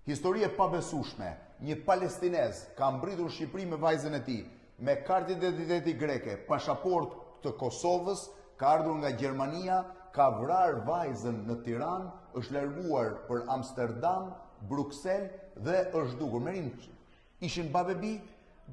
Histori e pabesueshme. Një palestinez ka mbritur Shqipëri me vajzën e tij, me kartë identiteti greke, pasaport të Kosovës, ka ardhur nga Gjermania, ka vrarë vajzën në Tiranë, është larguar për Amsterdam, Bruksel dhe është dukur. Merin, ishin babebi?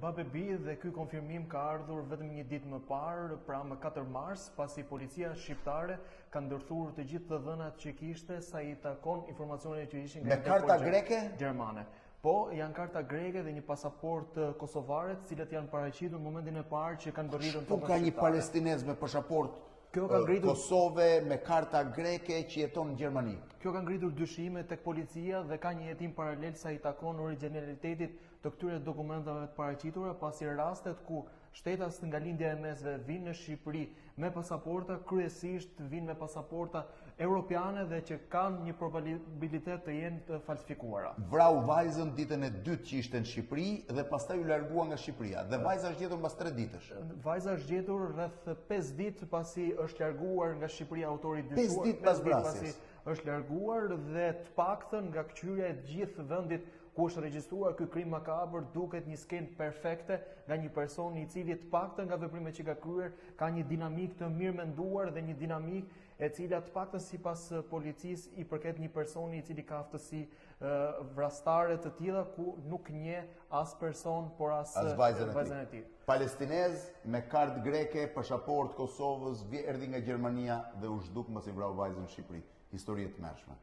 Babebi dhe ky konfirmim ka ardhur vetëm një ditë më parë, pra më 4 mars, pasi policia shqiptare ka ndërthurur të gjithë të dhënat që kishte sa i takon informacionet që ishin me karta greke gjermane. Po, janë karta greke dhe një pasaport kosovare, të cilët janë paraqitur në momentin e parë që kanë bërritur tokën shqiptare. Ka një palestinez me pasaport Kosove me karta greke që jeton në Gjermani. Kjo ka ngritur dyshime tek policia dhe ka një hetim paralel sa i takon origjinalitetit të këtyre dokumentave të paraqitura, pasi rastet ku shtetas nga lindja e mesve vinë në Shqipëri me pasaporta, kryesisht vinë me pasaporta europiane dhe që kanë një probabilitet të jenë të falsifikuara. Vrau vajzën ditën e dytë që ishte në Shqipëri dhe pastaj u largua nga Shqipëria. Dhe vajza është gjetur mbas 3 ditësh. Vajza është gjetur rreth 5 ditë pasi është larguar nga Shqipëria, autori dyshuar. 5 ditë pas vrasjes. Është larguar dhe të paktën nga këqyrja e gjithë vendit ku është regjistruar ky krim makabër duket një skenë perfekte nga një person i cili të paktën nga veprimet që ka kryer ka një dinamik të mirë menduar dhe një dinamik e cila të paktën sipas policisë i përket një personi i cili ka aftësi vrastare të tilla ku nuk njeh as person por as vajzën e tij. Palestinez me kartë greke, pasaport Kosovës, erdhi nga Gjermania dhe u zhduk mbasi vrau vajzën në Shqipëri. Histori e tmerrshme.